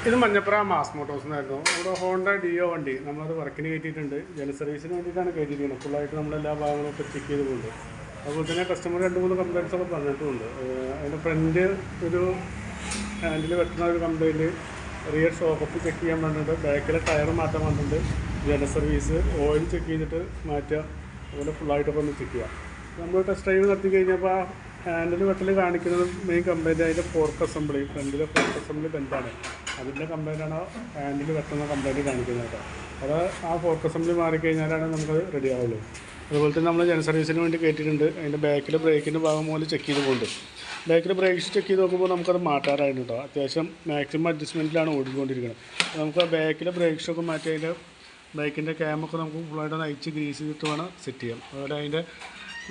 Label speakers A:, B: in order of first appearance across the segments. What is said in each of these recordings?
A: ഇത് Manjappura mass Motors എന്നായിരുന്നു. ഇവിടെ ഹോണ്ട ഡിയോ വണ്ടി നമ്മളത് വർക്കിന് കയറ്റിയിട്ടുണ്ട്. ജന സർവീസിന് വേണ്ടിയിട്ടാണ് കയറ്റിയിരിക്കുന്നത്. ഫുള്ളായിട്ട് നമ്മളെല്ലാ ഭാഗങ്ങളും ഒക്കെ ചെക്ക് ചെയ്തുകൊണ്ട്, അതുപോലെ തന്നെ കസ്റ്റമർ 2-3 കംപ്ലയിൻറ്റ്സ് ഒക്കെ പറഞ്ഞിട്ടുമുണ്ട്. അതിൻ്റെ ഫ്രണ്ട് ഒരു ഹാൻഡിൽ വെട്ടുന്ന ഒരു കംപ്ലയിൻറ്റ്, റിയർ ഷോക്കപ്പ് ചെക്ക് ചെയ്യാൻ പറഞ്ഞിട്ടുണ്ട്, ബാക്കിലെ ടയർ മാറ്റാൻ പറഞ്ഞിട്ടുണ്ട്, ജന സർവീസ് ഓയിൽ ചെക്ക് ചെയ്തിട്ട് മാറ്റുക, അതുപോലെ ഫുള്ളായിട്ടൊക്കെ ഒന്ന് ചെക്ക് ചെയ്യുക. നമ്മൾ ടെസ്റ്റ് ഡ്രൈവ് നടത്തി കഴിഞ്ഞപ്പോൾ ആ ഹാൻഡിൽ വെട്ടൽ കാണിക്കുന്നത് മെയിൻ കംപ്ലയിൻറ്റ് അതിൻ്റെ ഫോർക്ക് അസംബ്ലി, ഫ്രണ്ടിലെ ഫോർക്ക് അസംബ്ലി ബെൻഡാണ്. അതിൻ്റെ കംപ്ലയിൻ്റാണ് ഹാൻഡിൽ വെട്ടുന്ന കംപ്ലയിൻറ്റ് കാണിക്കുന്നത് കേട്ടോ. അത് ആ ഫോർക്ക് അസംബ്ലി മാറിക്കഴിഞ്ഞാലാണ് നമുക്ക് റെഡി ആവുള്ളൂ. അതുപോലെ തന്നെ നമ്മൾ ജന സർവീസിന് വേണ്ടി കയറ്റിയിട്ടുണ്ട്. അതിൻ്റെ ബാക്കിലെ ബ്രേക്കിൻ്റെ ഭാഗം പോലെ ചെക്ക് ചെയ്ത് പോകുന്നുണ്ട്. ബാക്കിൽ ബ്രേക്ക്സ് ചെക്ക് ചെയ്ത് നോക്കുമ്പോൾ നമുക്കത് മാറ്റാറായിരുന്നു കേട്ടോ. അത്യാവശ്യം മാക്സിമം അഡ്ജസ്റ്റ്മെൻറ്റിലാണ് ഓടിക്കൊണ്ടിരിക്കുന്നത്. നമുക്ക് ആ ബാക്കിലെ ബ്രേക്ക് ഷോക്ക് മാറ്റി അതിൻ്റെ ബൈക്കിൻ്റെ ക്യാമൊക്കെ നമുക്ക് ഫുള്ളായിട്ട് നയിച്ച് ഗ്രീസ് ചെയ്തിട്ട് വേണം സെറ്റ് ചെയ്യാം. അതുപോലെ അതിൻ്റെ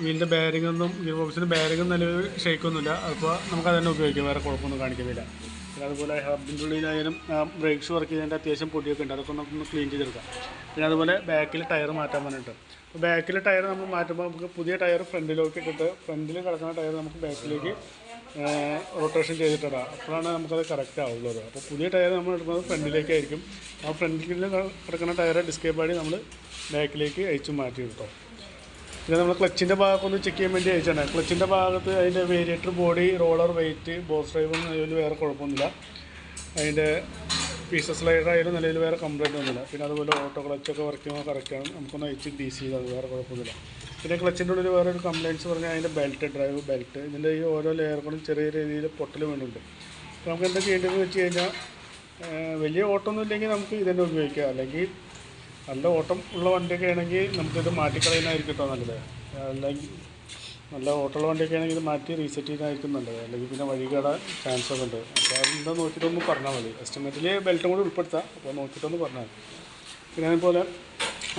A: വീലിൻ്റെ ബാരിങ്ങൊന്നും, ഗിയർ ബോക്സിൻ്റെ ബാരിങ്ങും നിലവിൽ ഷേക്കൊന്നുമില്ല. അപ്പോൾ നമുക്ക് അതന്നെ ഉപയോഗിക്കാം, വേറെ കുഴപ്പമൊന്നും കാണിക്കുന്നില്ല. പിന്നെ അതുപോലെ ഹബിൻ്റെ ഉള്ളിലായാലും ബ്രേക്ക് ഷൂ വർക്ക് ചെയ്തതിൻ്റെ അത്യാവശ്യം പൊടിയൊക്കെ ഉണ്ട്, അതൊക്കെ നമുക്കൊന്ന് ക്ലീൻ ചെയ്തെടുക്കാം. പിന്നെ അതുപോലെ ബാക്കിൽ ടയർ മാറ്റാൻ പറഞ്ഞിട്ട്, അപ്പോൾ ബാക്കിലെ ടയർ നമ്മൾ മാറ്റുമ്പോൾ നമുക്ക് പുതിയ ടയർ ഫ്രണ്ടിലേക്ക് ഇട്ടിട്ട് ഫ്രണ്ടിൽ കിടക്കുന്ന ടയർ നമുക്ക് ബാക്കിലേക്ക് റൊട്ടേഷൻ ചെയ്തിട്ടിടാം. അപ്പോഴാണ് നമുക്കത് കറക്റ്റ് ആവുള്ളത്. അപ്പോൾ പുതിയ ടയർ നമ്മൾ ഇടുന്നത് ഫ്രണ്ടിലേക്കായിരിക്കും. ആ ഫ്രണ്ടിൽ കിടക്കുന്ന ടയർ ഡിസ്കേപ്പാടി നമ്മൾ ബാക്കിലേക്ക് അയച്ചു മാറ്റി എടുത്തോ. പിന്നെ നമ്മൾ ക്ലച്ചിൻ്റെ ഭാഗമൊക്കെ ഒന്ന് ചെക്ക് ചെയ്യാൻ വേണ്ടി അയച്ചാണ്. ക്ലച്ചിൻ്റെ ഭാഗത്ത് അതിൻ്റെ variator body, roller, weight, boss ഡ്രൈവൊന്നും അതിൽ വേറെ കുഴപ്പമൊന്നുമില്ല. അതിൻ്റെ പീസസ് സ്ലൈഡർ ആയാലും നിലയിൽ വേറെ കംപ്ലയിൻ്റ് ഒന്നുമില്ല. പിന്നെ അതുപോലെ ഓട്ടോ ക്ലച്ചൊക്കെ വർക്ക് ചെയ്യുമ്പോൾ കറക്റ്റാണ്, നമുക്കൊന്ന് അയച്ച് ഡീസ് ചെയ്താൽ വേറെ കുഴപ്പമൊന്നുമില്ല. പിന്നെ ക്ലച്ചിൻ്റെ ഉള്ളിൽ വേറെ ഒരു കംപ്ലയിൻറ്റ്സ് പറഞ്ഞാൽ അതിൻ്റെ ബെൽറ്റ്, ഡ്രൈവ് ബെൽറ്റ്, ഇതിൻ്റെ ഈ ഓരോ ലെയർ കൊണ്ടും ചെറിയ രീതിയിൽ പൊട്ടൽ വേണ്ടുന്നുണ്ട്. അപ്പോൾ നമുക്ക് എന്താ ചെയ്യേണ്ടതെന്ന് വെച്ച് കഴിഞ്ഞാൽ, വലിയ ഓട്ടമൊന്നും ഇല്ലെങ്കിൽ നമുക്ക് ഇതന്നെ ഉപയോഗിക്കാം. അല്ലെങ്കിൽ നല്ല ഓട്ടം ഉള്ള വണ്ടിയൊക്കെ ആണെങ്കിൽ നമുക്കിത് മാറ്റിക്കളയുന്നതായിരിക്കും കേട്ടോ നല്ലത്. അല്ലെങ്കിൽ നല്ല ഓട്ടമുള്ള വണ്ടിയൊക്കെ ആണെങ്കിൽ ഇത് മാറ്റി റീസെറ്റ് ചെയ്യുന്നതായിരിക്കും നല്ലത്. അല്ലെങ്കിൽ പിന്നെ വഴികേടാൻ ചാൻസ് ഒക്കെ ഉണ്ട്. അപ്പോൾ അതെന്താ നോക്കിയിട്ടൊന്ന് പറഞ്ഞാൽ മതി. എസ്റ്റിമേറ്റിൽ ബെൽറ്റും കൂടി ഉൾപ്പെടുത്താം, അപ്പോൾ നോക്കിയിട്ടൊന്ന് പറഞ്ഞാൽ മതി. പിന്നെ അതുപോലെ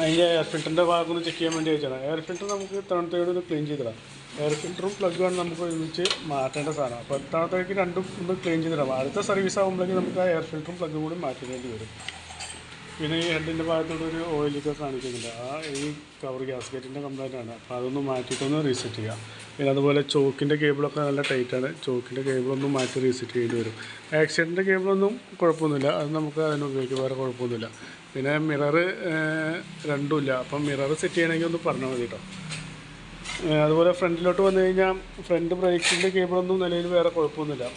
A: അതിൻ്റെ എയർ ഫിൽറ്ററിൻ്റെ ഭാഗം ഒന്ന് ചെക്ക് ചെയ്യാൻ വേണ്ടി വെച്ചാണ്. എയർ ഫിൽറ്റർ നമുക്ക് തവണത്തോടെ ഒന്ന് ക്ലീൻ ചെയ്തിടാം. എയർ ഫിൽറ്ററും പ്ലഗുമാണ് നമുക്ക് ഒരുമിച്ച് മാറ്റേണ്ട സാധനം. അപ്പോൾ തവണത്തേക്ക് രണ്ടും ഒന്ന് ക്ലീൻ ചെയ്തിടാം. അടുത്ത സർവീസ് ആകുമ്പോഴേക്കും നമുക്ക് ആ എയർ ഫിൽറ്ററും പ്ലഗും കൂടി മാറ്റേണ്ടി വരും. പിന്നെ ഈ ഹെഡിൻ്റെ ഭാഗത്തോടെ ഒരു ഓയിലൊക്കെ കാണിക്കുന്നുണ്ട്. ഈ കവർ ഗ്യാസ്കറ്റിൻ്റെ കംപ്ലയിൻ്റാണ്. അപ്പോൾ അതൊന്ന് മാറ്റിയിട്ടൊന്ന് റീസെറ്റ് ചെയ്യാം. പിന്നെ അതുപോലെ ചോക്കിൻ്റെ കേബിളൊക്കെ നല്ല ടൈറ്റാണ്. ചോക്കിൻ്റെ കേബിളൊന്നും മാറ്റി റീസെറ്റ് ചെയ്യേണ്ടി വരും. ആക്സിഡൻറ്റിൻ്റെ കേബിളൊന്നും കുഴപ്പമൊന്നുമില്ല, അത് നമുക്ക് അതിന് ഉപയോഗിക്കാം, വേറെ കുഴപ്പമൊന്നുമില്ല. പിന്നെ മിറർ രണ്ടുമില്ല, അപ്പം മിറർ സെറ്റ് ചെയ്യണമെങ്കിൽ ഒന്ന് പറഞ്ഞാൽ മതി കേട്ടോ. അതുപോലെ ഫ്രണ്ടിലോട്ട് വന്നു കഴിഞ്ഞാൽ ഫ്രണ്ട് ബ്രേക്കിൻ്റെ കേബിളൊന്നും നിലയിൽ വേറെ കുഴപ്പമൊന്നുമില്ല.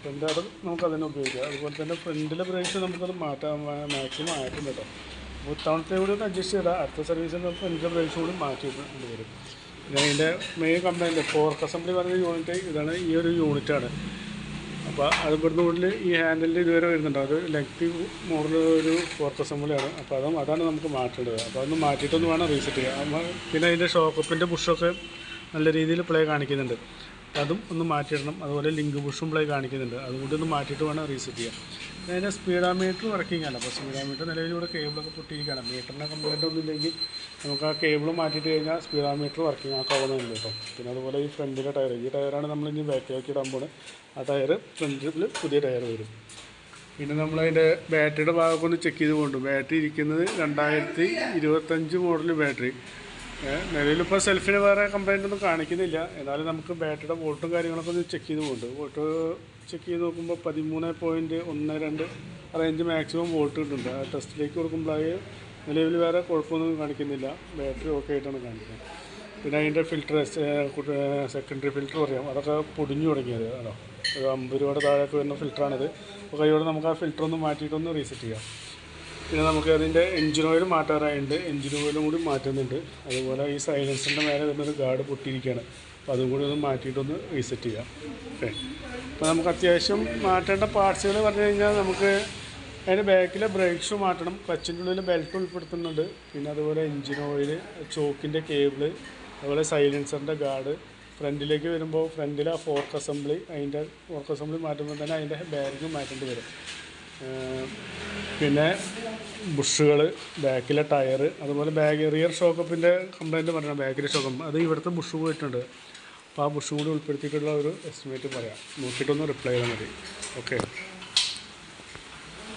A: ഫ്രണ്ട് അത് നമുക്ക് അതിനെ ഉപയോഗിക്കാം. അതുപോലെ തന്നെ ഫ്രണ്ടിലെ ബ്രേക്സ് നമുക്കത് മാറ്റാൻ മാക്സിമം ആയിട്ടുണ്ട് കേട്ടോ. അപ്പോൾ തവണത്തെ കൂടി ഒന്ന് അഡ്ജസ്റ്റ് ചെയ്താൽ അടുത്ത സർവീസിൽ നമുക്ക് ഫ്രണ്ടിലെ ബ്രേക്സ് കൂടി മാറ്റിയിട്ട് വരും. പിന്നെ അതിൻ്റെ മെയിൻ കംപ്ലയിൻറ്റ് ഫോർക്ക് അസംബ്ലി പറഞ്ഞ യൂണിറ്റ് ഇതാണ്, ഈ ഒരു യൂണിറ്റാണ്. അപ്പോൾ അത് ഇവിടുന്ന് കൂടുതൽ ഈ ഹാൻഡിലിൽ ഇതുവരെ വരുന്നുണ്ട്. അത് ലെങ്തി മോഡൽ ഒരു ഫോർക്ക് അസംബ്ലിയാണ്. അപ്പോൾ അതാണ് നമുക്ക് മാറ്റേണ്ടത്. അപ്പോൾ അതൊന്ന് മാറ്റിയിട്ടൊന്ന് വേണം റീസെറ്റ് ചെയ്യാം. പിന്നെ അതിൻ്റെ ഷോക്കപ്പിൻ്റെ ബുഷൊക്കെ നല്ല രീതിയിൽ പ്ലേ കാണിക്കുന്നുണ്ട്, അതും ഒന്ന് മാറ്റിയിടണം. അതുപോലെ ലിങ്ക് ബുഷും പ്ലേ കാണിക്കുന്നുണ്ട്, അതുകൊണ്ട് ഒന്ന് മാറ്റിയിട്ട് വേണം റീസെറ്റ് ചെയ്യാം. പിന്നെ അതിൻ്റെ സ്പീഡോമീറ്റർ വർക്കിംഗ് ആണ്. അപ്പോൾ സ്പീഡോമീറ്റർ നിലവിലൂടെ കേബിളൊക്കെ പൊട്ടിയിരിക്കുകയാണ്. മീറ്ററിൻ്റെ കംപ്ലയിൻ്റ് ഒന്നും ഇല്ലെങ്കിൽ നമുക്ക് ആ കേബിൾ മാറ്റിയിട്ട് കഴിഞ്ഞാൽ സ്പീഡോമീറ്റർ വർക്കിംഗ് ആക്കാവുന്നതുണ്ട് കേട്ടോ. പിന്നെ അതുപോലെ ഈ ഫ്രണ്ടിലെ ടയർ, ഈ ടയറാണ് നമ്മളിനി ബാക്കിലേക്ക് ഇടാൻ പോകുന്നത്. ആ ടയർ ഫ്രണ്ടിൽ പുതിയ ടയർ വരും. പിന്നെ നമ്മളതിൻ്റെ ബാറ്ററിയുടെ ഭാഗമൊക്കെ ഒന്ന് ചെക്ക് ചെയ്ത് കൊണ്ടു. ബാറ്ററി ഇരിക്കുന്നത് 2025 മോഡൽ ബാറ്ററി. നിലവിലിപ്പോൾ സെൽഫിന് വേറെ കംപ്ലയിൻ്റ് ഒന്നും കാണിക്കുന്നില്ല. എന്നാലും നമുക്ക് ബാറ്ററിയുടെ വോൾട്ടും കാര്യങ്ങളൊക്കെ ഒന്ന് ചെക്ക് ചെയ്ത് പോകുന്നുണ്ട്. വോൾട്ട് ചെക്ക് ചെയ്ത് നോക്കുമ്പോൾ 13.12 റേഞ്ച് മാക്സിമം വോൾട്ട് കിട്ടുന്നുണ്ട്. ആ ടെസ്റ്റിലേക്ക് കൊടുക്കുമ്പോൾ നിലവിൽ വേറെ കുഴപ്പമൊന്നും കാണിക്കുന്നില്ല, ബാറ്ററി ഓക്കെ ആയിട്ടാണ് കാണിക്കുന്നത്. പിന്നെ അതിൻ്റെ ഫിൽറ്റർ, സെക്കൻഡറി ഫിൽറ്റർ പറയാം, അതൊക്കെ പൊടിഞ്ഞു തുടങ്ങിയത് ആണോ. ഒരു 50 രൂപയുടെ താഴേക്ക് വരുന്ന ഫിൽറ്ററാണിത്. അപ്പോൾ കൈയോടെ നമുക്ക് ആ ഫിൽറ്റർ ഒന്ന് മാറ്റിയിട്ടൊന്ന് റീസെറ്റ് ചെയ്യാം. പിന്നെ നമുക്ക് അതിൻ്റെ എഞ്ചിൻ ഓയിൽ മാറ്റാറായിട്ടുണ്ട്, എഞ്ചിൻ ഓയിലും കൂടി മാറ്റുന്നുണ്ട്. അതുപോലെ ഈ സൈലൻസറിൻ്റെ മേലെ വരുന്നൊരു ഗാർഡ് പൊട്ടിയിരിക്കുകയാണ്, അപ്പോൾ അതും കൂടി ഒന്ന് മാറ്റിയിട്ടൊന്ന് റീസെറ്റ് ചെയ്യാം. ഓക്കെ, അപ്പോൾ നമുക്ക് അത്യാവശ്യം മാറ്റേണ്ട പാർട്സുകൾ പറഞ്ഞു കഴിഞ്ഞാൽ നമുക്ക് അതിൻ്റെ ബാക്കിലെ ബ്രേക്ക് ഷൂ മാറ്റണം, ക്ലച്ചിൻ്റെ ഉള്ളിൽ ബെൽറ്റ് ഉൾപ്പെടുത്തുന്നുണ്ട്. പിന്നെ അതുപോലെ എഞ്ചിൻ ഓയിൽ, ചോക്കിൻ്റെ കേബിള്, അതുപോലെ സൈലൻസറിൻ്റെ ഗാർഡ്. ഫ്രണ്ടിലേക്ക് വരുമ്പോൾ ഫ്രണ്ടിലെ ഫോർക്ക് അസംബ്ലി, അതിൻ്റെ ഫോർക്ക് അസംബ്ലി മാറ്റുമ്പോൾ തന്നെ അതിൻ്റെ ബാരിങ് മാറ്റേണ്ടി വരും. പിന്നെ ബുഷുകൾ, ബാക്കിലെ ടയർ, അതുപോലെ റിയർ ഷോക്കപ്പിൻ്റെ കംപ്ലയിൻറ്റ് പറഞ്ഞാൽ ബാക്കിലെ ഷോക്കപ്പ് അത് ഇവിടുത്തെ ബുഷ് പോയിട്ടുണ്ട്. അപ്പോൾ ആ ബുഷും കൂടി ഉൾപ്പെടുത്തിയിട്ടുള്ള ഒരു എസ്റ്റിമേറ്റ് പറയാം, നോക്കിയിട്ടൊന്ന് റിപ്ലൈ ചെയ്താൽ മതി. ഓക്കെ.